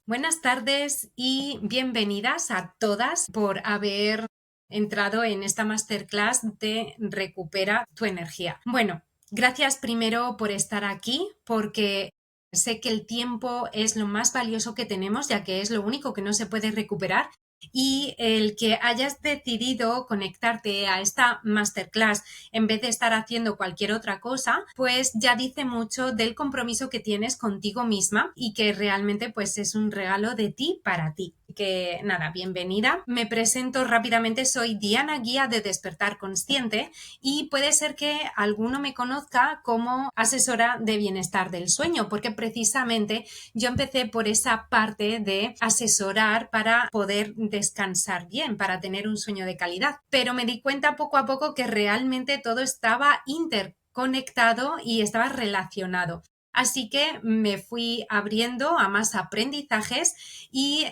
Buenas tardes y bienvenidas a todas por haber entrado en esta masterclass de Recupera tu energía. Bueno, gracias primero por estar aquí porque sé que el tiempo es lo más valioso que tenemos, ya que es lo único que no se puede recuperar. Y el que hayas decidido conectarte a esta masterclass en vez de estar haciendo cualquier otra cosa, pues ya dice mucho del compromiso que tienes contigo misma y que realmente pues es un regalo de ti para ti. Que nada, bienvenida. Me presento rápidamente, soy Diana, guía de Despertar Consciente, y puede ser que alguno me conozca como asesora de bienestar del sueño, porque precisamente yo empecé por esa parte de asesorar para poder descansar bien, para tener un sueño de calidad. Pero me di cuenta poco a poco que realmente todo estaba interconectado y estaba relacionado. Así que me fui abriendo a más aprendizajes y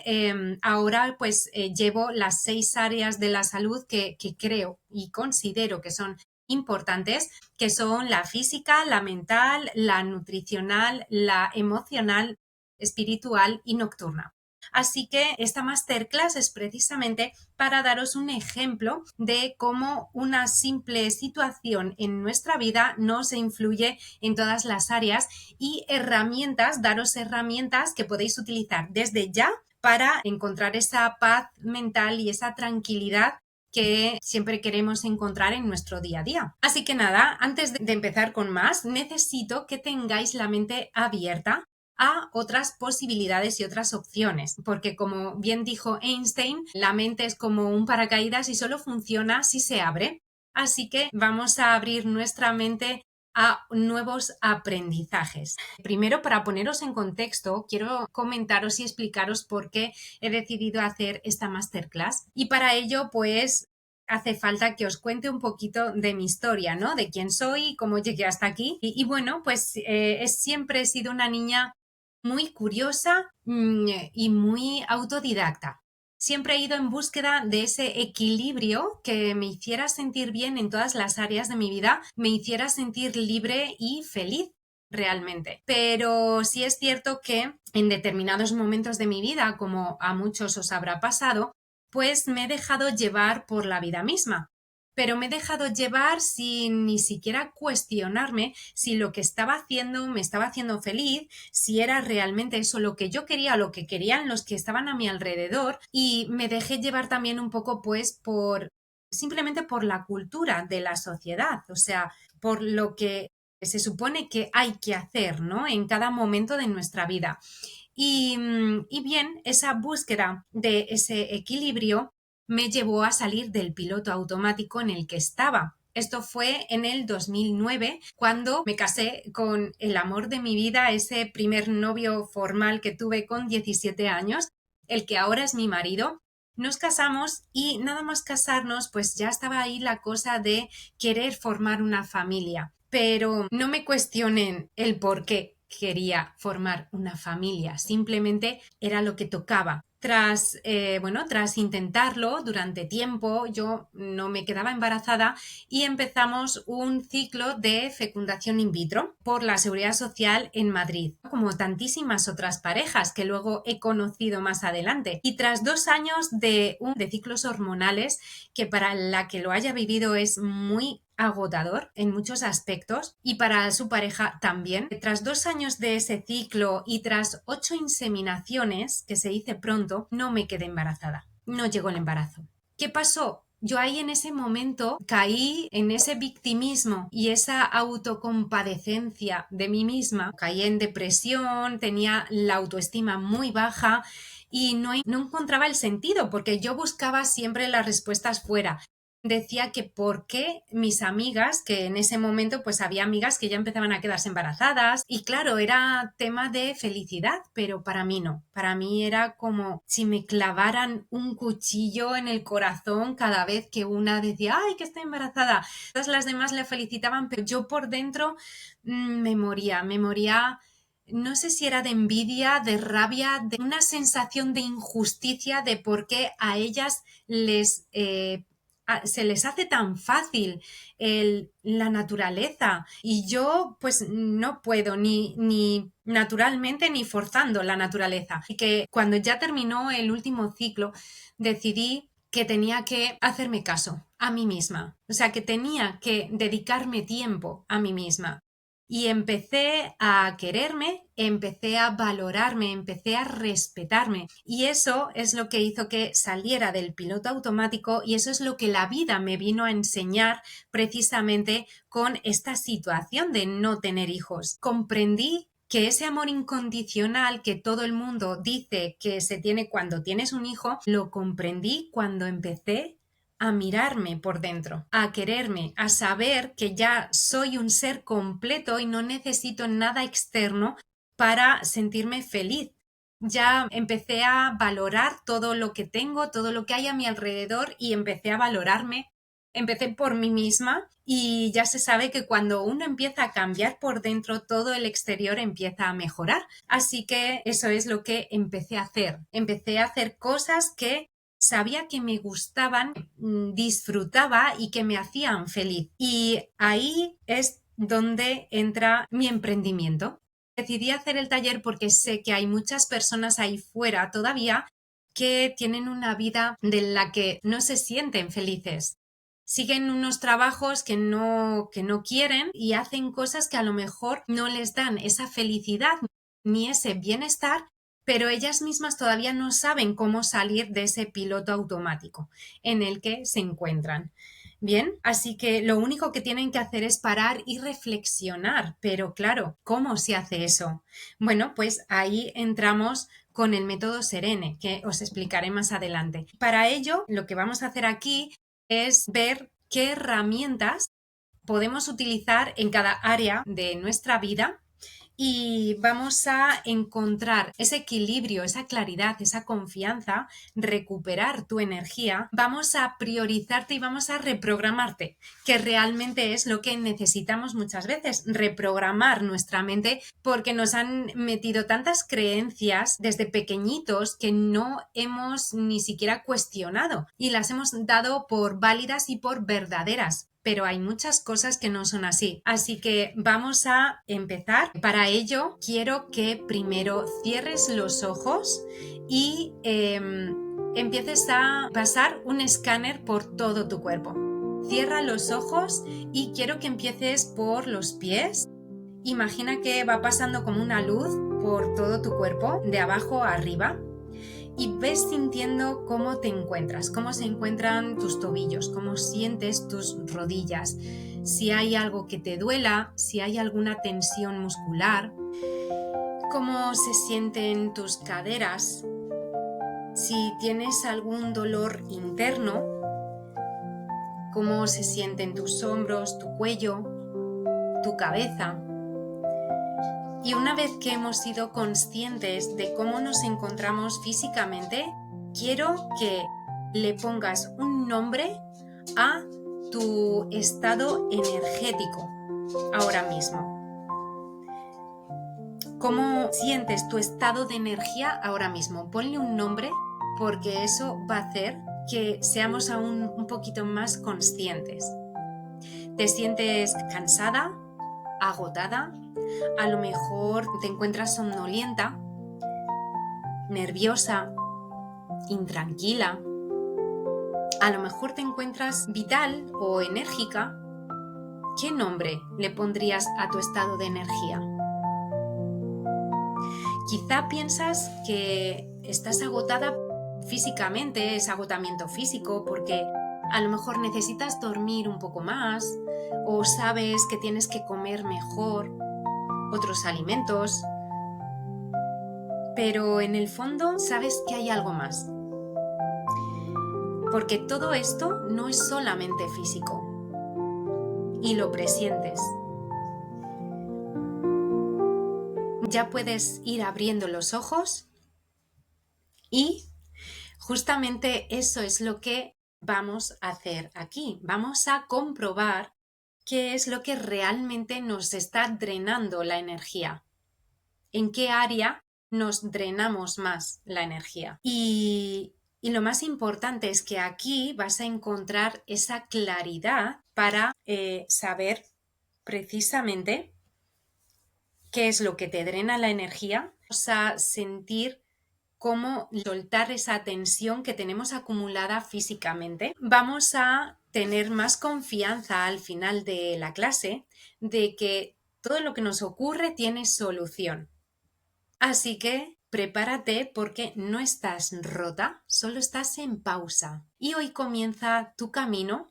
ahora pues llevo las 6 áreas de la salud que creo y considero que son importantes, que son la física, la mental, la nutricional, la emocional, espiritual y nocturna. Así que esta masterclass es precisamente para daros un ejemplo de cómo una simple situación en nuestra vida nos influye en todas las áreas y herramientas, daros herramientas que podéis utilizar desde ya para encontrar esa paz mental y esa tranquilidad que siempre queremos encontrar en nuestro día a día. Así que nada, antes de empezar con más, necesito que tengáis la mente abierta a otras posibilidades y otras opciones, porque como bien dijo Einstein, la mente es como un paracaídas y solo funciona si se abre. Así que vamos a abrir nuestra mente a nuevos aprendizajes. Primero, para poneros en contexto, quiero comentaros y explicaros por qué he decidido hacer esta masterclass, y para ello pues hace falta que os cuente un poquito de mi historia, ¿no? De quién soy y cómo llegué hasta aquí. Y bueno, pues siempre he sido una niña muy curiosa y muy autodidacta. Siempre he ido en búsqueda de ese equilibrio que me hiciera sentir bien en todas las áreas de mi vida, me hiciera sentir libre y feliz realmente. Pero sí es cierto que en determinados momentos de mi vida, como a muchos os habrá pasado, pues me he dejado llevar por la vida misma. Pero me he dejado llevar sin ni siquiera cuestionarme si lo que estaba haciendo me estaba haciendo feliz, si era realmente eso lo que yo quería, lo que querían los que estaban a mi alrededor, y me dejé llevar también un poco pues por simplemente por la cultura de la sociedad, o sea, por lo que se supone que hay que hacer, ¿no? En cada momento de nuestra vida. Y bien, esa búsqueda de ese equilibrio me llevó a salir del piloto automático en el que estaba. Esto fue en el 2009, cuando me casé con el amor de mi vida, ese primer novio formal que tuve con 17 años, el que ahora es mi marido. Nos casamos y nada más casarnos, pues ya estaba ahí la cosa de querer formar una familia. Pero no me cuestionen el por qué quería formar una familia, simplemente era lo que tocaba. Tras intentarlo durante tiempo, yo no me quedaba embarazada y empezamos un ciclo de fecundación in vitro por la Seguridad Social en Madrid, como tantísimas otras parejas que luego he conocido más adelante. Y tras 2 años de ciclos hormonales, que para la que lo haya vivido es muy agotador en muchos aspectos, y para su pareja también. Tras 2 años de ese ciclo y tras 8 inseminaciones, que se dice pronto, no me quedé embarazada. No llegó el embarazo. ¿Qué pasó? Yo ahí en ese momento caí en ese victimismo y esa autocompadecencia de mí misma. Caí en depresión, tenía la autoestima muy baja y no encontraba el sentido, porque yo buscaba siempre las respuestas fuera. Decía que por qué mis amigas, que en ese momento pues había amigas que ya empezaban a quedarse embarazadas, y claro, era tema de felicidad, pero para mí no. Para mí era como si me clavaran un cuchillo en el corazón cada vez que una decía, ay, que estoy embarazada. Todas las demás le felicitaban, pero yo por dentro me moría. No sé si era de envidia, de rabia, de una sensación de injusticia de por qué a ellas se les hace tan fácil la naturaleza, y yo pues no puedo ni naturalmente ni forzando la naturaleza. Y que cuando ya terminó el último ciclo, decidí que tenía que hacerme caso a mí misma, o sea, que tenía que dedicarme tiempo a mí misma. Y empecé a quererme, empecé a valorarme, empecé a respetarme. Y eso es lo que hizo que saliera del piloto automático y eso es lo que la vida me vino a enseñar precisamente con esta situación de no tener hijos. Comprendí que ese amor incondicional que todo el mundo dice que se tiene cuando tienes un hijo, lo comprendí cuando empecé a mirarme por dentro, a quererme, a saber que ya soy un ser completo y no necesito nada externo para sentirme feliz. Ya empecé a valorar todo lo que tengo, todo lo que hay a mi alrededor y empecé a valorarme. Empecé por mí misma y ya se sabe que cuando uno empieza a cambiar por dentro, todo el exterior empieza a mejorar. Así que eso es lo que empecé a hacer. Empecé a hacer cosas que sabía que me gustaban, disfrutaba y que me hacían feliz. Y ahí es donde entra mi emprendimiento. Decidí hacer el taller porque sé que hay muchas personas ahí fuera todavía que tienen una vida de la que no se sienten felices. Siguen unos trabajos que no quieren y hacen cosas que a lo mejor no les dan esa felicidad ni ese bienestar, pero ellas mismas todavía no saben cómo salir de ese piloto automático en el que se encuentran. Bien, así que lo único que tienen que hacer es parar y reflexionar, pero claro, ¿cómo se hace eso? Bueno, pues ahí entramos con el método Serene, que os explicaré más adelante. Para ello, lo que vamos a hacer aquí es ver qué herramientas podemos utilizar en cada área de nuestra vida y vamos a encontrar ese equilibrio, esa claridad, esa confianza, recuperar tu energía, vamos a priorizarte y vamos a reprogramarte, que realmente es lo que necesitamos muchas veces, reprogramar nuestra mente porque nos han metido tantas creencias desde pequeñitos que no hemos ni siquiera cuestionado y las hemos dado por válidas y por verdaderas. Pero hay muchas cosas que no son así. Así que vamos a empezar. Para ello, quiero que primero cierres los ojos y empieces a pasar un escáner por todo tu cuerpo. Cierra los ojos y quiero que empieces por los pies. Imagina que va pasando como una luz por todo tu cuerpo, de abajo a arriba. Y ves sintiendo cómo te encuentras, cómo se encuentran tus tobillos, cómo sientes tus rodillas, si hay algo que te duela, si hay alguna tensión muscular, cómo se sienten tus caderas, si tienes algún dolor interno, cómo se sienten tus hombros, tu cuello, tu cabeza. Y una vez que hemos sido conscientes de cómo nos encontramos físicamente, quiero que le pongas un nombre a tu estado energético ahora mismo. ¿Cómo sientes tu estado de energía ahora mismo? Ponle un nombre porque eso va a hacer que seamos aún un poquito más conscientes. ¿Te sientes cansada? ¿Agotada? A lo mejor te encuentras somnolienta, nerviosa, intranquila. A lo mejor te encuentras vital o enérgica. ¿Qué nombre le pondrías a tu estado de energía? Quizá piensas que estás agotada físicamente, es agotamiento físico, porque a lo mejor necesitas dormir un poco más o sabes que tienes que comer mejor otros alimentos, pero en el fondo sabes que hay algo más. Porque todo esto no es solamente físico y lo presientes. Ya puedes ir abriendo los ojos y justamente eso es lo que vamos a hacer aquí. Vamos a comprobar qué es lo que realmente nos está drenando la energía. ¿En qué área nos drenamos más la energía? Y lo más importante es que aquí vas a encontrar esa claridad para saber precisamente qué es lo que te drena la energía. Vamos a sentir cómo soltar esa tensión que tenemos acumulada físicamente. Vamos a tener más confianza al final de la clase de que todo lo que nos ocurre tiene solución. Así que prepárate porque no estás rota, solo estás en pausa. Y hoy comienza tu camino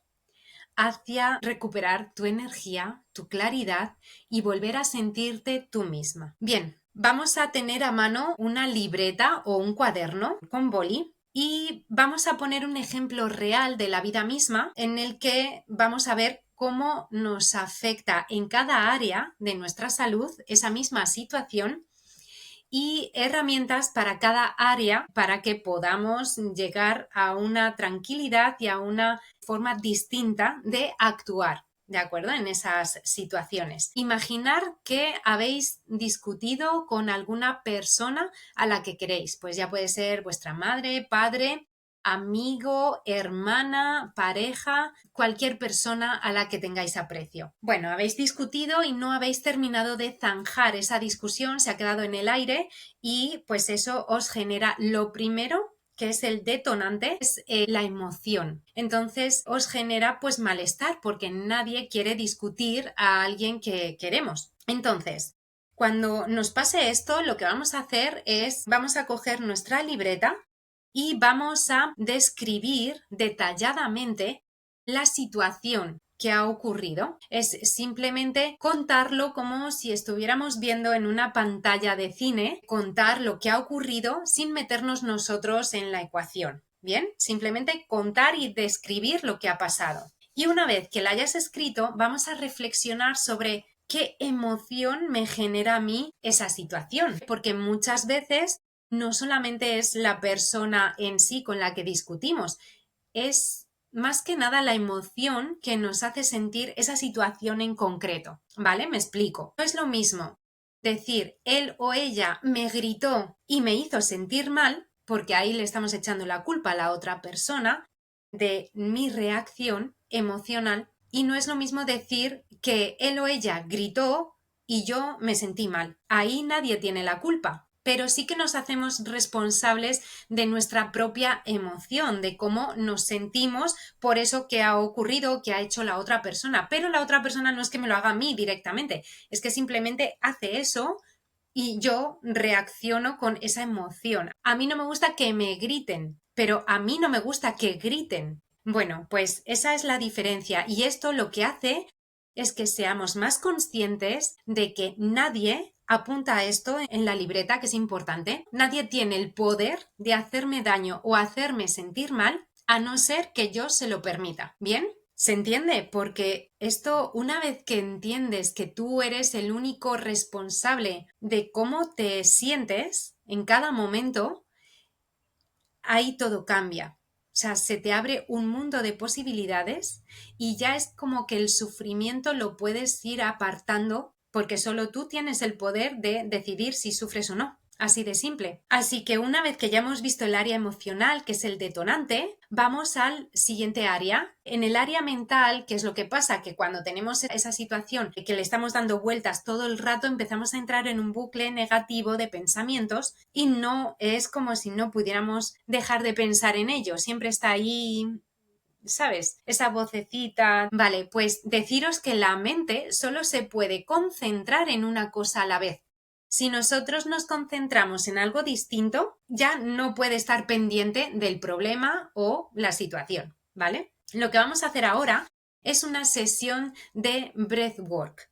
hacia recuperar tu energía, tu claridad y volver a sentirte tú misma. Bien, vamos a tener a mano una libreta o un cuaderno con boli y vamos a poner un ejemplo real de la vida misma en el que vamos a ver cómo nos afecta en cada área de nuestra salud esa misma situación y herramientas para cada área para que podamos llegar a una tranquilidad y a una forma distinta de actuar. ¿De acuerdo? En esas situaciones. Imaginar que habéis discutido con alguna persona a la que queréis. Pues ya puede ser vuestra madre, padre, amigo, hermana, pareja, cualquier persona a la que tengáis aprecio. Bueno, habéis discutido y no habéis terminado de zanjar esa discusión, se ha quedado en el aire y pues eso os genera lo primero que es el detonante, es la emoción. Entonces os genera pues malestar porque nadie quiere discutir a alguien que queremos. Entonces, cuando nos pase esto, lo que vamos a hacer es, vamos a coger nuestra libreta y vamos a describir detalladamente la situación que ha ocurrido. Es simplemente contarlo como si estuviéramos viendo en una pantalla de cine, contar lo que ha ocurrido sin meternos nosotros en la ecuación. Bien, simplemente contar y describir lo que ha pasado. Y una vez que la hayas escrito, vamos a reflexionar sobre qué emoción me genera a mí esa situación, porque muchas veces no solamente es la persona en sí con la que discutimos, es más que nada la emoción que nos hace sentir esa situación en concreto, ¿vale? Me explico. No es lo mismo decir él o ella me gritó y me hizo sentir mal, porque ahí le estamos echando la culpa a la otra persona de mi reacción emocional, y no es lo mismo decir que él o ella gritó y yo me sentí mal. Ahí nadie tiene la culpa, pero sí que nos hacemos responsables de nuestra propia emoción, de cómo nos sentimos por eso que ha ocurrido, que ha hecho la otra persona. Pero la otra persona no es que me lo haga a mí directamente, es que simplemente hace eso y yo reacciono con esa emoción. A mí no me gusta que me griten, pero a mí no me gusta que griten. Bueno, pues esa es la diferencia y esto lo que hace es que seamos más conscientes de que nadie apunta a esto en la libreta, que es importante. Nadie tiene el poder de hacerme daño o hacerme sentir mal, a no ser que yo se lo permita. ¿Bien? ¿Se entiende? Porque esto, una vez que entiendes que tú eres el único responsable de cómo te sientes en cada momento, ahí todo cambia. O sea, se te abre un mundo de posibilidades y ya es como que el sufrimiento lo puedes ir apartando porque solo tú tienes el poder de decidir si sufres o no. Así de simple. Así que una vez que ya hemos visto el área emocional, que es el detonante, vamos al siguiente área. En el área mental, ¿qué es lo que pasa? Que cuando tenemos esa situación que le estamos dando vueltas todo el rato, empezamos a entrar en un bucle negativo de pensamientos y no es como si no pudiéramos dejar de pensar en ello. Siempre está ahí, ¿sabes? Esa vocecita. Vale, pues deciros que la mente solo se puede concentrar en una cosa a la vez. Si nosotros nos concentramos en algo distinto, ya no puede estar pendiente del problema o la situación, ¿vale? Lo que vamos a hacer ahora es una sesión de breathwork,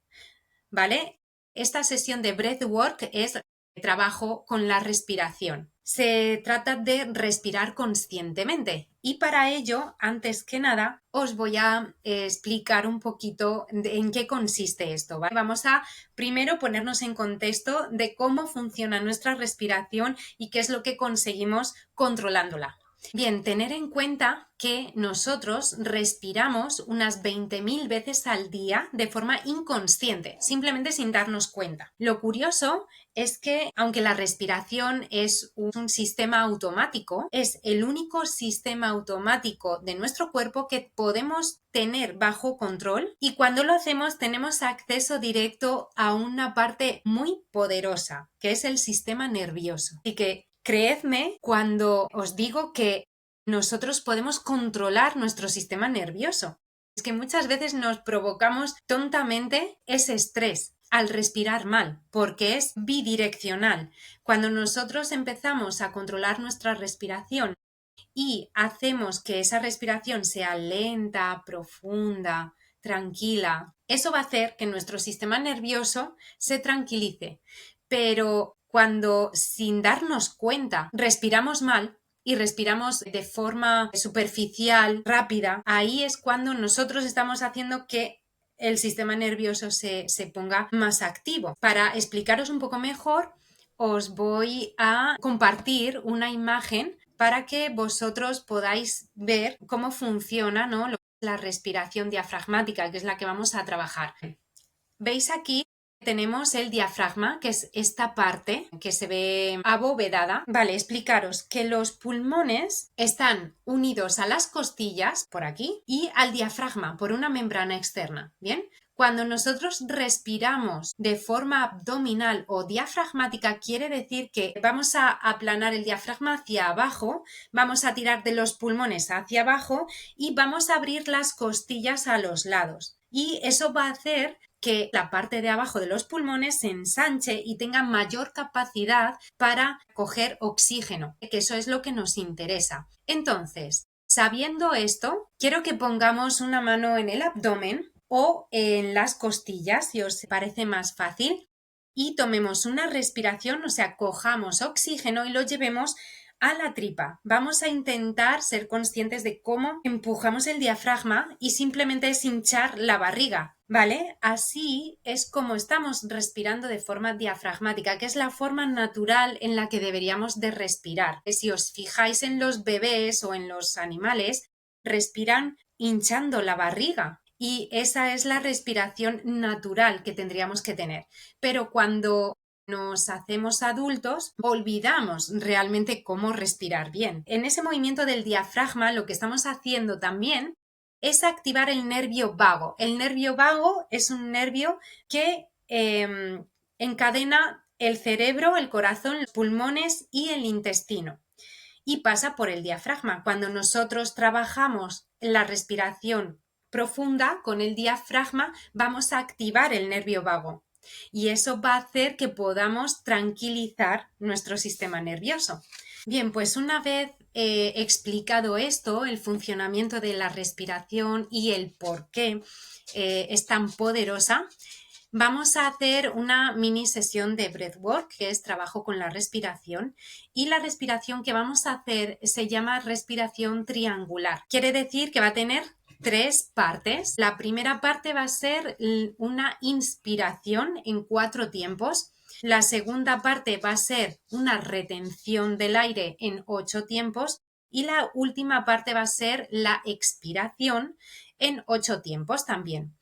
¿vale? Esta sesión de breathwork es trabajo con la respiración. Se trata de respirar conscientemente y para ello, antes que nada, os voy a explicar un poquito en qué consiste esto, ¿vale? Vamos a primero ponernos en contexto de cómo funciona nuestra respiración y qué es lo que conseguimos controlándola. Bien, tener en cuenta que nosotros respiramos unas 20.000 veces al día de forma inconsciente, simplemente sin darnos cuenta. Lo curioso es que, aunque la respiración es un sistema automático, es el único sistema automático de nuestro cuerpo que podemos tener bajo control, y cuando lo hacemos tenemos acceso directo a una parte muy poderosa, que es el sistema nervioso. Así que creedme cuando os digo que nosotros podemos controlar nuestro sistema nervioso. Es que muchas veces nos provocamos tontamente ese estrés al respirar mal, porque es bidireccional. Cuando nosotros empezamos a controlar nuestra respiración y hacemos que esa respiración sea lenta, profunda, tranquila, eso va a hacer que nuestro sistema nervioso se tranquilice. Pero cuando, sin darnos cuenta, respiramos mal y respiramos de forma superficial, rápida, ahí es cuando nosotros estamos haciendo que el sistema nervioso se ponga más activo. Para explicaros un poco mejor, os voy a compartir una imagen para que vosotros podáis ver cómo funciona, ¿no?, la respiración diafragmática, que es la que vamos a trabajar. ¿Veis aquí? Tenemos el diafragma, que es esta parte que se ve abovedada. Vale, explicaros que los pulmones están unidos a las costillas, por aquí, y al diafragma, por una membrana externa. ¿Bien? Cuando nosotros respiramos de forma abdominal o diafragmática, quiere decir que vamos a aplanar el diafragma hacia abajo, vamos a tirar de los pulmones hacia abajo y vamos a abrir las costillas a los lados. Y eso va a hacer que la parte de abajo de los pulmones se ensanche y tenga mayor capacidad para coger oxígeno, que eso es lo que nos interesa. Entonces, sabiendo esto, quiero que pongamos una mano en el abdomen o en las costillas, si os parece más fácil, y tomemos una respiración, o sea, cojamos oxígeno y lo llevemos a la tripa. Vamos a intentar ser conscientes de cómo empujamos el diafragma y simplemente es hinchar la barriga, ¿vale? Así es como estamos respirando de forma diafragmática, que es la forma natural en la que deberíamos de respirar. Si os fijáis en los bebés o en los animales, respiran hinchando la barriga. Y esa es la respiración natural que tendríamos que tener. Pero cuando nos hacemos adultos, olvidamos realmente cómo respirar bien. En ese movimiento del diafragma, lo que estamos haciendo también es activar el nervio vago. El nervio vago es un nervio que encadena el cerebro, el corazón, los pulmones y el intestino, y pasa por el diafragma. Cuando nosotros trabajamos la respiración profunda con el diafragma, vamos a activar el nervio vago. Y eso va a hacer que podamos tranquilizar nuestro sistema nervioso. Bien, pues una vez explicado esto, el funcionamiento de la respiración y el por qué es tan poderosa, vamos a hacer una mini sesión de breathwork, que es trabajo con la respiración, y la respiración que vamos a hacer se llama respiración triangular. Quiere decir que va a tener 3 partes. La primera parte va a ser una inspiración en 4 tiempos. La segunda parte va a ser una retención del aire en 8 tiempos. Y la última parte va a ser la expiración en 8 tiempos también.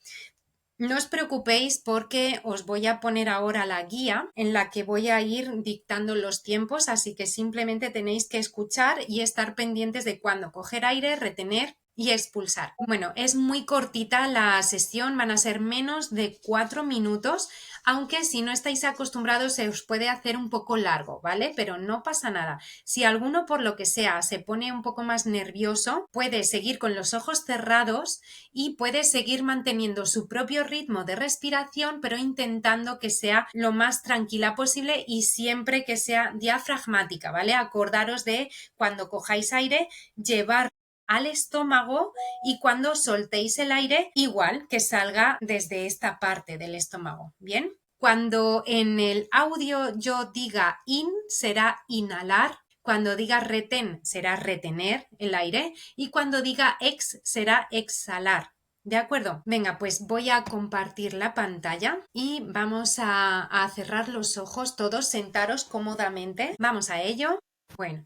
No os preocupéis porque os voy a poner ahora la guía en la que voy a ir dictando los tiempos, así que simplemente tenéis que escuchar y estar pendientes de cuándo coger aire, retener y expulsar. Bueno, es muy cortita la sesión, van a ser menos de 4 minutos, aunque si no estáis acostumbrados se os puede hacer un poco largo, ¿vale? Pero no pasa nada. Si alguno por lo que sea se pone un poco más nervioso, puede seguir con los ojos cerrados y puede seguir manteniendo su propio ritmo de respiración, pero intentando que sea lo más tranquila posible y siempre que sea diafragmática, ¿vale? Acordaros de cuando cojáis aire, llevar al estómago, y cuando soltéis el aire, igual que salga desde esta parte del estómago. ¿Bien? Cuando en el audio yo diga in, será inhalar. Cuando diga retén, será retener el aire. Y cuando diga ex, será exhalar. ¿De acuerdo? Venga, pues voy a compartir la pantalla y vamos a cerrar los ojos todos, sentaros cómodamente. Vamos a ello. Bueno.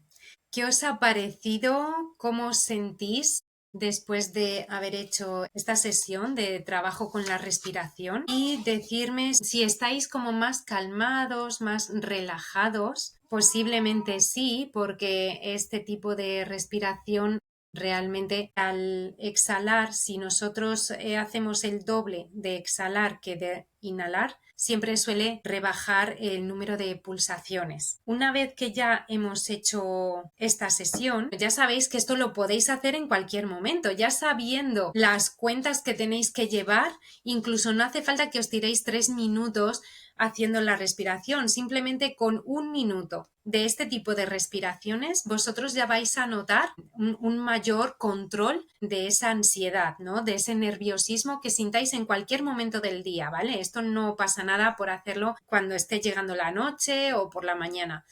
¿Qué os ha parecido? ¿Cómo os sentís después de haber hecho esta sesión de trabajo con la respiración? Y decirme si estáis como más calmados, más relajados. Posiblemente sí, porque este tipo de respiración realmente al exhalar, si nosotros hacemos el doble de exhalar que de inhalar, siempre suele rebajar el número de pulsaciones. Una vez que ya hemos hecho esta sesión, ya sabéis que esto lo podéis hacer en cualquier momento, ya sabiendo las cuentas que tenéis que llevar, incluso no hace falta que os tiréis 3 minutos haciendo la respiración, simplemente con 1 minuto de este tipo de respiraciones vosotros ya vais a notar un mayor control de esa ansiedad, ¿no? De ese nerviosismo que sintáis en cualquier momento del día, ¿vale? Esto no pasa nada por hacerlo cuando esté llegando la noche o por la mañana.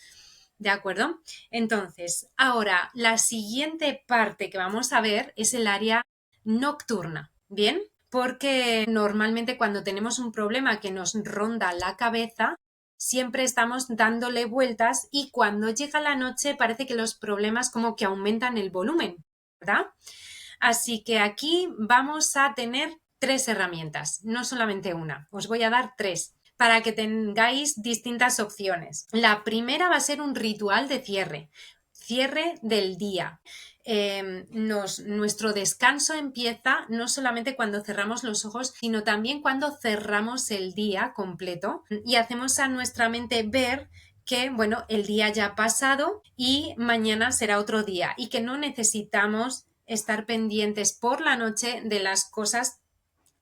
¿De acuerdo? Entonces, ahora la siguiente parte que vamos a ver es el área nocturna, ¿bien? Porque normalmente cuando tenemos un problema que nos ronda la cabeza, siempre estamos dándole vueltas y cuando llega la noche parece que los problemas como que aumentan el volumen, ¿verdad? Así que aquí vamos a tener 3 herramientas, no solamente una, os voy a dar 3 para que tengáis distintas opciones. La primera va a ser un ritual de cierre del día. Nuestro descanso empieza no solamente cuando cerramos los ojos, sino también cuando cerramos el día completo y hacemos a nuestra mente ver que, bueno, el día ya ha pasado y mañana será otro día y que no necesitamos estar pendientes por la noche de las cosas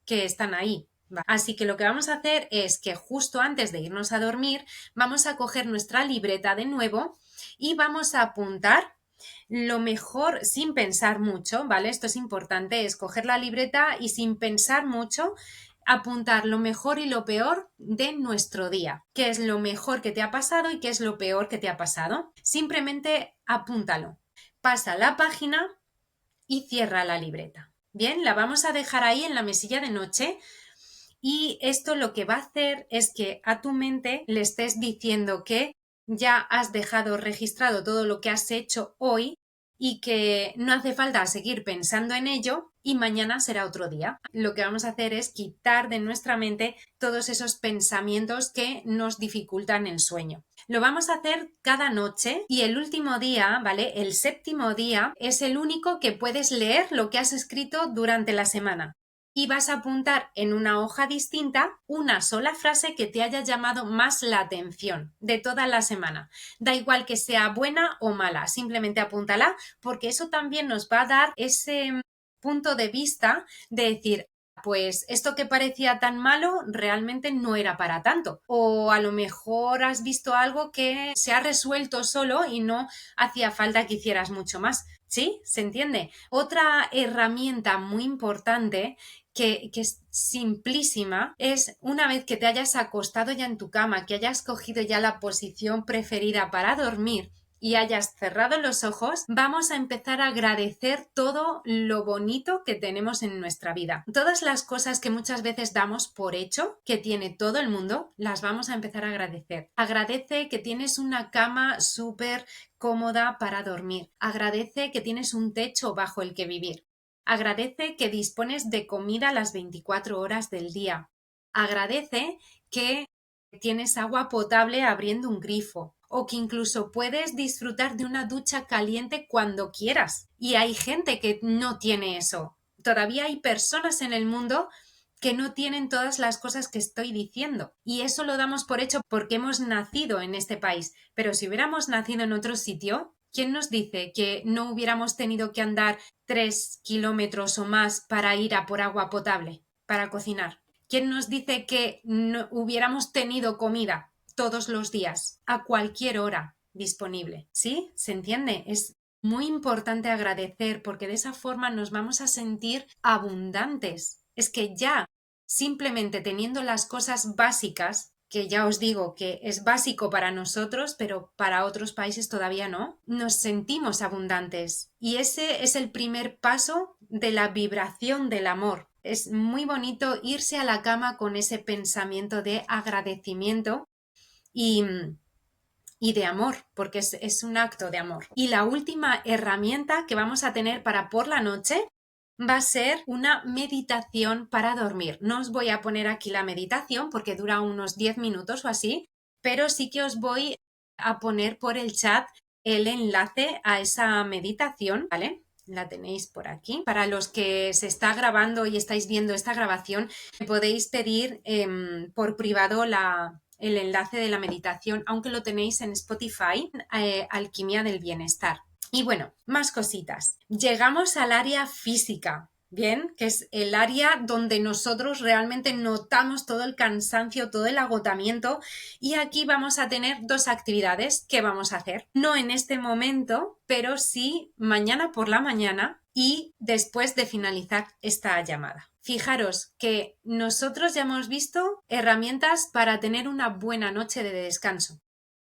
que están ahí. Así que lo que vamos a hacer es que justo antes de irnos a dormir vamos a coger nuestra libreta de nuevo y vamos a apuntar lo mejor sin pensar mucho, ¿vale? Esto es importante, es coger la libreta y sin pensar mucho apuntar lo mejor y lo peor de nuestro día. ¿Qué es lo mejor que te ha pasado y qué es lo peor que te ha pasado? Simplemente apúntalo. Pasa la página y cierra la libreta. Bien, la vamos a dejar ahí en la mesilla de noche y esto lo que va a hacer es que a tu mente le estés diciendo que ya has dejado registrado todo lo que has hecho hoy y que no hace falta seguir pensando en ello y mañana será otro día. Lo que vamos a hacer es quitar de nuestra mente todos esos pensamientos que nos dificultan el sueño. Lo vamos a hacer cada noche y el último día, ¿vale? El 7.º día es el único que puedes leer lo que has escrito durante la semana. Y vas a apuntar en una hoja distinta una sola frase que te haya llamado más la atención de toda la semana. Da igual que sea buena o mala, simplemente apúntala porque eso también nos va a dar ese punto de vista de decir, pues esto que parecía tan malo realmente no era para tanto. O a lo mejor has visto algo que se ha resuelto solo y no hacía falta que hicieras mucho más. ¿Sí? ¿Se entiende? Otra herramienta muy importante que es simplísima, es una vez que te hayas acostado ya en tu cama, que hayas cogido ya la posición preferida para dormir y hayas cerrado los ojos, vamos a empezar a agradecer todo lo bonito que tenemos en nuestra vida. Todas las cosas que muchas veces damos por hecho, que tiene todo el mundo, las vamos a empezar a agradecer. Agradece que tienes una cama súper cómoda para dormir. Agradece que tienes un techo bajo el que vivir. Agradece que dispones de comida las 24 horas del día. Agradece que tienes agua potable abriendo un grifo o que incluso puedes disfrutar de una ducha caliente cuando quieras. Y hay gente que no tiene eso. Todavía hay personas en el mundo que no tienen todas las cosas que estoy diciendo. Y eso lo damos por hecho porque hemos nacido en este país. Pero si hubiéramos nacido en otro sitio, ¿quién nos dice que no hubiéramos tenido que andar 3 kilómetros o más para ir a por agua potable, para cocinar? ¿Quién nos dice que no hubiéramos tenido comida todos los días, a cualquier hora disponible? ¿Sí? ¿Se entiende? Es muy importante agradecer porque de esa forma nos vamos a sentir abundantes. Es que ya simplemente teniendo las cosas básicas, que ya os digo que es básico para nosotros, pero para otros países todavía no, nos sentimos abundantes. Y ese es el primer paso de la vibración del amor. Es muy bonito irse a la cama con ese pensamiento de agradecimiento y y de amor, porque es un acto de amor. Y la última herramienta que vamos a tener para por la noche va a ser una meditación para dormir. No os voy a poner aquí la meditación porque dura unos 10 minutos o así, pero sí que os voy a poner por el chat el enlace a esa meditación, ¿vale? La tenéis por aquí. Para los que se está grabando y estáis viendo esta grabación, podéis pedir por privado el enlace de la meditación, aunque lo tenéis en Spotify, Alquimia del Bienestar. Y bueno, más cositas. Llegamos al área física, ¿bien? Que es el área donde nosotros realmente notamos todo el cansancio, todo el agotamiento, y aquí vamos a tener dos actividades que vamos a hacer. No en este momento, pero sí mañana por la mañana y después de finalizar esta llamada. Fijaros que nosotros ya hemos visto herramientas para tener una buena noche de descanso.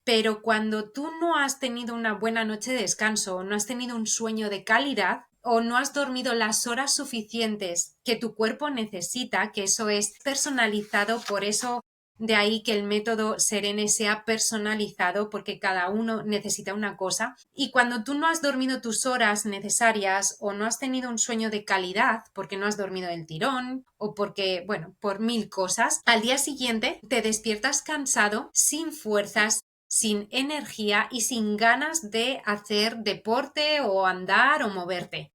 Pero cuando tú no has tenido una buena noche de descanso o no has tenido un sueño de calidad o no has dormido las horas suficientes que tu cuerpo necesita, que eso es personalizado, por eso de ahí que el método Serene sea personalizado porque cada uno necesita una cosa. Y cuando tú no has dormido tus horas necesarias o no has tenido un sueño de calidad porque no has dormido del tirón o porque, bueno, por 1000 cosas, al día siguiente te despiertas cansado, sin fuerzas, sin energía y sin ganas de hacer deporte o andar o moverte.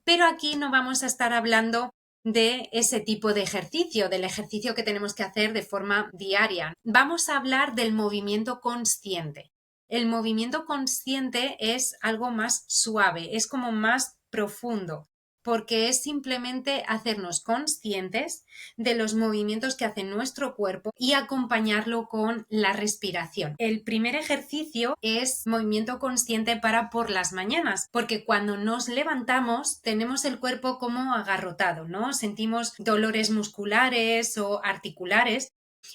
Pero aquí no vamos a estar hablando de ese tipo de ejercicio, del ejercicio que tenemos que hacer de forma diaria. Vamos a hablar del movimiento consciente. El movimiento consciente es algo más suave, es como más profundo, porque es simplemente hacernos conscientes de los movimientos que hace nuestro cuerpo y acompañarlo con la respiración. El primer ejercicio es movimiento consciente para por las mañanas, porque cuando nos levantamos tenemos el cuerpo como agarrotado, ¿no? Sentimos dolores musculares o articulares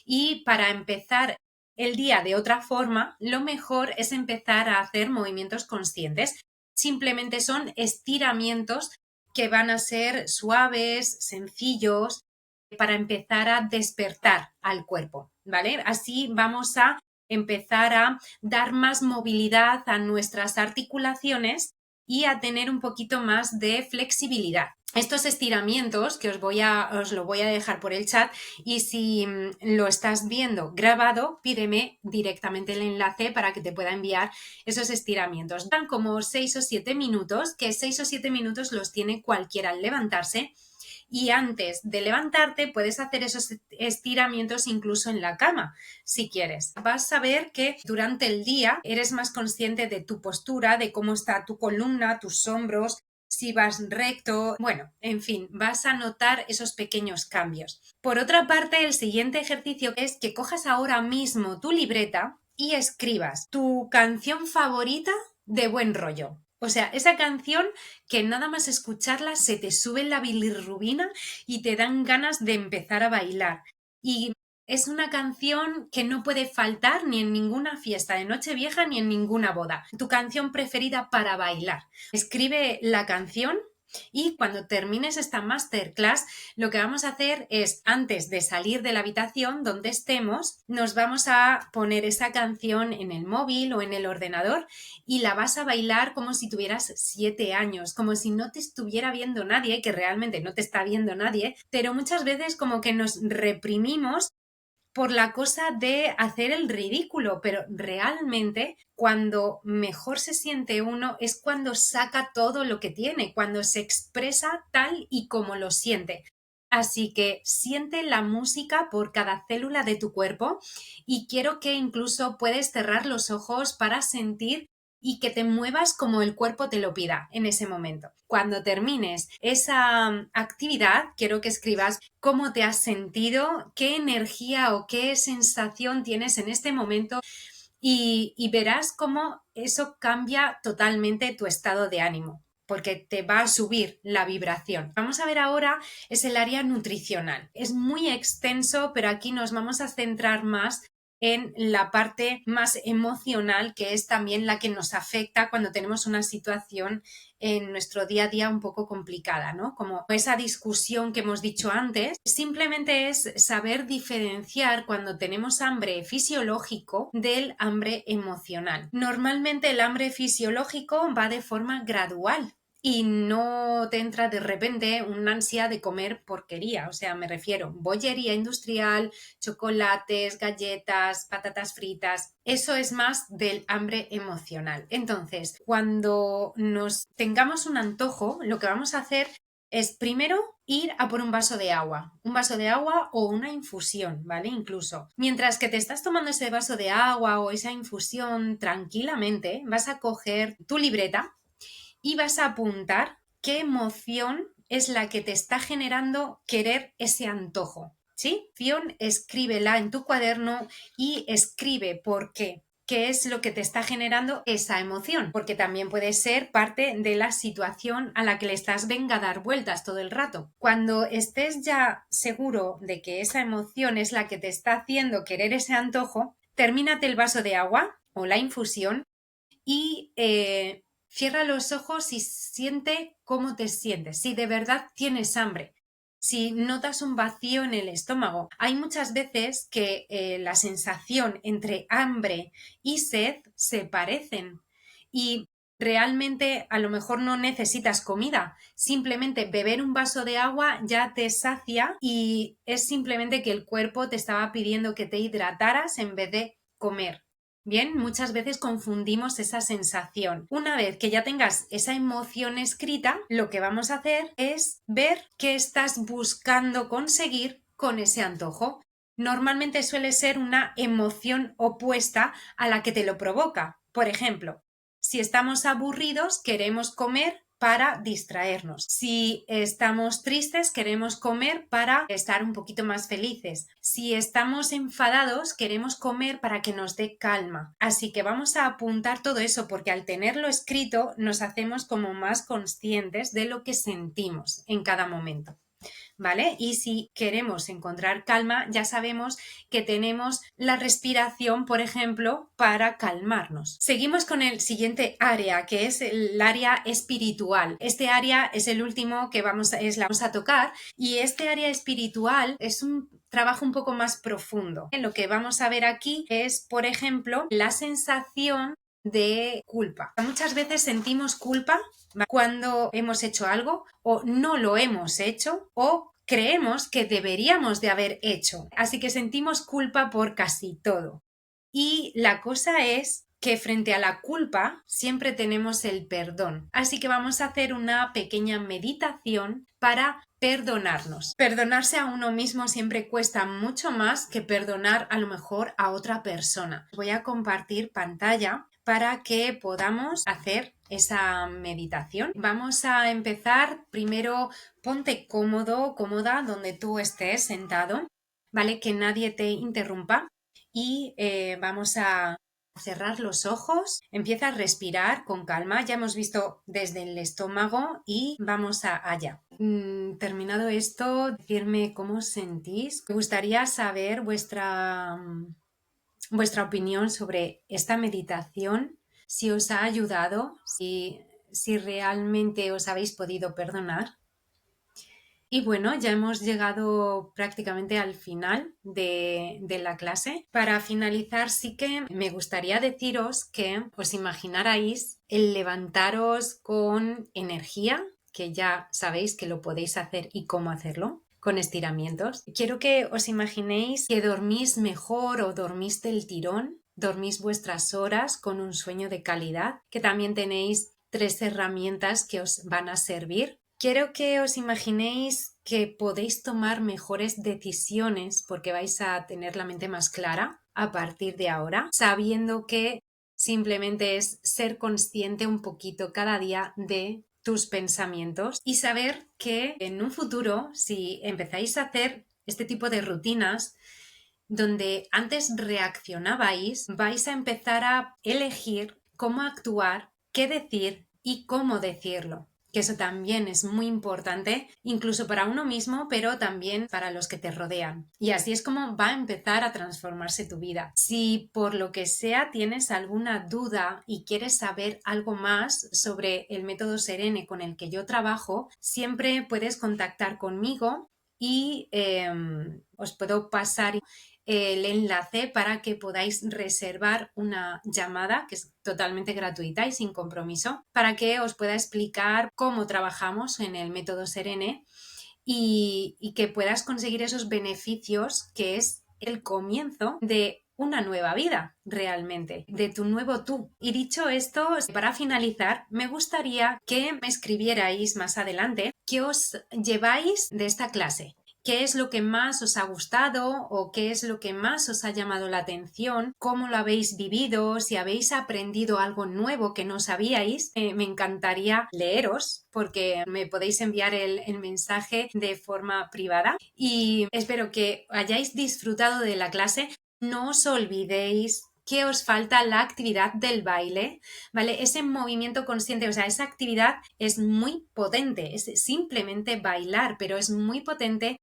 y para empezar el día de otra forma, lo mejor es empezar a hacer movimientos conscientes. Simplemente son estiramientos que van a ser suaves, sencillos, para empezar a despertar al cuerpo, ¿vale? Así vamos a empezar a dar más movilidad a nuestras articulaciones y a tener un poquito más de flexibilidad. Estos estiramientos que os lo voy a dejar por el chat y si lo estás viendo grabado, pídeme directamente el enlace para que te pueda enviar esos estiramientos. Dan como 6 o 7 minutos, que 6 o 7 minutos los tiene cualquiera al levantarse. Y antes de levantarte puedes hacer esos estiramientos incluso en la cama, si quieres. Vas a ver que durante el día eres más consciente de tu postura, de cómo está tu columna, tus hombros, si vas recto, bueno, en fin, vas a notar esos pequeños cambios. Por otra parte, el siguiente ejercicio es que cojas ahora mismo tu libreta y escribas tu canción favorita de buen rollo. O sea, esa canción que nada más escucharla se te sube la bilirrubina y te dan ganas de empezar a bailar. Y es una canción que no puede faltar ni en ninguna fiesta de Nochevieja ni en ninguna boda. Tu canción preferida para bailar. Escribe la canción y cuando termines esta masterclass, lo que vamos a hacer es, antes de salir de la habitación donde estemos, nos vamos a poner esa canción en el móvil o en el ordenador y la vas a bailar como si tuvieras 7 años, como si no te estuviera viendo nadie, que realmente no te está viendo nadie, pero muchas veces como que nos reprimimos por la cosa de hacer el ridículo, pero realmente cuando mejor se siente uno es cuando saca todo lo que tiene, cuando se expresa tal y como lo siente. Así que siente la música por cada célula de tu cuerpo y quiero que incluso puedes cerrar los ojos para sentir y que te muevas como el cuerpo te lo pida en ese momento. Cuando termines esa actividad, quiero que escribas cómo te has sentido, qué energía o qué sensación tienes en este momento y verás cómo eso cambia totalmente tu estado de ánimo, porque te va a subir la vibración. Vamos a ver ahora es el área nutricional. Es muy extenso, pero aquí nos vamos a centrar más en la parte más emocional, que es también la que nos afecta cuando tenemos una situación en nuestro día a día un poco complicada, ¿no? Como esa discusión que hemos dicho antes, simplemente es saber diferenciar cuando tenemos hambre fisiológico del hambre emocional. Normalmente el hambre fisiológico va de forma gradual, y no te entra de repente una ansia de comer porquería, o sea, me refiero bollería industrial, chocolates, galletas, patatas fritas. Eso es más del hambre emocional. Entonces, cuando nos tengamos un antojo, lo que vamos a hacer es primero ir a por un vaso de agua o una infusión, ¿vale? Incluso. Mientras que te estás tomando ese vaso de agua o esa infusión tranquilamente, vas a coger tu libreta y vas a apuntar qué emoción es la que te está generando querer ese antojo, ¿sí? Escríbela en tu cuaderno y escribe por qué. ¿Qué es lo que te está generando esa emoción? Porque también puede ser parte de la situación a la que le estás venga a dar vueltas todo el rato. Cuando estés ya seguro de que esa emoción es la que te está haciendo querer ese antojo, termínate el vaso de agua o la infusión y cierra los ojos y siente cómo te sientes, si de verdad tienes hambre, si notas un vacío en el estómago. Hay muchas veces que la sensación entre hambre y sed se parecen y realmente a lo mejor no necesitas comida, simplemente beber un vaso de agua ya te sacia y es simplemente que el cuerpo te estaba pidiendo que te hidrataras en vez de comer. Bien, muchas veces confundimos esa sensación. Una vez que ya tengas esa emoción escrita, lo que vamos a hacer es ver qué estás buscando conseguir con ese antojo. Normalmente suele ser una emoción opuesta a la que te lo provoca. Por ejemplo, si estamos aburridos, queremos comer para distraernos. Si estamos tristes, queremos comer para estar un poquito más felices. Si estamos enfadados, queremos comer para que nos dé calma. Así que vamos a apuntar todo eso porque al tenerlo escrito nos hacemos como más conscientes de lo que sentimos en cada momento. ¿Vale? Y si queremos encontrar calma, ya sabemos que tenemos la respiración, por ejemplo, para calmarnos. Seguimos con el siguiente área, que es el área espiritual. Este área es el último que vamos a tocar y este área espiritual es un trabajo un poco más profundo. Lo que vamos a ver aquí es, por ejemplo, la sensación de culpa. Muchas veces sentimos culpa cuando hemos hecho algo o no lo hemos hecho o creemos que deberíamos de haber hecho. Así que sentimos culpa por casi todo. Y la cosa es que frente a la culpa siempre tenemos el perdón. Así que vamos a hacer una pequeña meditación para perdonarnos. Perdonarse a uno mismo siempre cuesta mucho más que perdonar a lo mejor a otra persona. Voy a compartir pantalla para que podamos hacer esa meditación. Vamos a empezar primero, ponte cómodo, cómoda donde tú estés sentado, ¿vale? Que nadie te interrumpa y vamos a cerrar los ojos, empieza a respirar con calma, ya hemos visto desde el estómago y vamos allá. Terminado esto, decirme cómo os sentís. Me gustaría saber vuestra opinión sobre esta meditación, si os ha ayudado, si realmente os habéis podido perdonar. Y bueno, ya hemos llegado prácticamente al final de la clase. Para finalizar, sí que me gustaría deciros que os imaginarais el levantaros con energía, que ya sabéis que lo podéis hacer y cómo hacerlo, con estiramientos. Quiero que os imaginéis que dormís mejor o dormís del tirón, dormís vuestras horas con un sueño de calidad, que también tenéis 3 herramientas que os van a servir. Quiero que os imaginéis que podéis tomar mejores decisiones porque vais a tener la mente más clara a partir de ahora, sabiendo que simplemente es ser consciente un poquito cada día de tus pensamientos y saber que en un futuro, si empezáis a hacer este tipo de rutinas, donde antes reaccionabais, vais a empezar a elegir cómo actuar, qué decir y cómo decirlo. que eso también es muy importante, incluso para uno mismo, pero también para los que te rodean. Y así es como va a empezar a transformarse tu vida. Si por lo que sea tienes alguna duda y quieres saber algo más sobre el método Serene con el que yo trabajo, siempre puedes contactar conmigo y os puedo pasar el enlace para que podáis reservar una llamada que es totalmente gratuita y sin compromiso para que os pueda explicar cómo trabajamos en el método Serene y que puedas conseguir esos beneficios que es el comienzo de una nueva vida realmente, de tu nuevo tú. Y dicho esto, para finalizar, me gustaría que me escribierais más adelante qué os lleváis de esta clase. ¿Qué es lo que más os ha gustado o qué es lo que más os ha llamado la atención? ¿Cómo lo habéis vivido? Si habéis aprendido algo nuevo que no sabíais, me encantaría leeros porque me podéis enviar el mensaje de forma privada y espero que hayáis disfrutado de la clase. No os olvidéis que os falta la actividad del baile, ¿vale? Ese movimiento consciente, o sea, esa actividad es muy potente, es simplemente bailar, pero es muy potente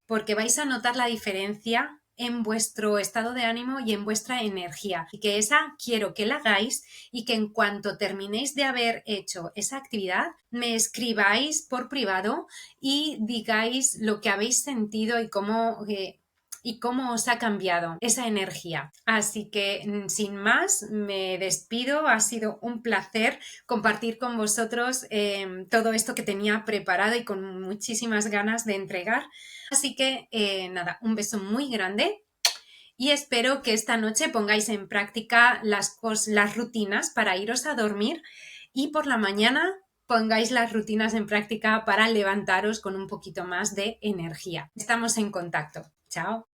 porque vais a notar la diferencia en vuestro estado de ánimo y en vuestra energía. Y que esa quiero que la hagáis y que en cuanto terminéis de haber hecho esa actividad, me escribáis por privado y digáis lo que habéis sentido y cómo os ha cambiado esa energía. Así que sin más, me despido. Ha sido un placer compartir con vosotros todo esto que tenía preparado y con muchísimas ganas de entregar. Así que nada, un beso muy grande y espero que esta noche pongáis en práctica las rutinas para iros a dormir y por la mañana pongáis las rutinas en práctica para levantaros con un poquito más de energía. Estamos en contacto. Chao.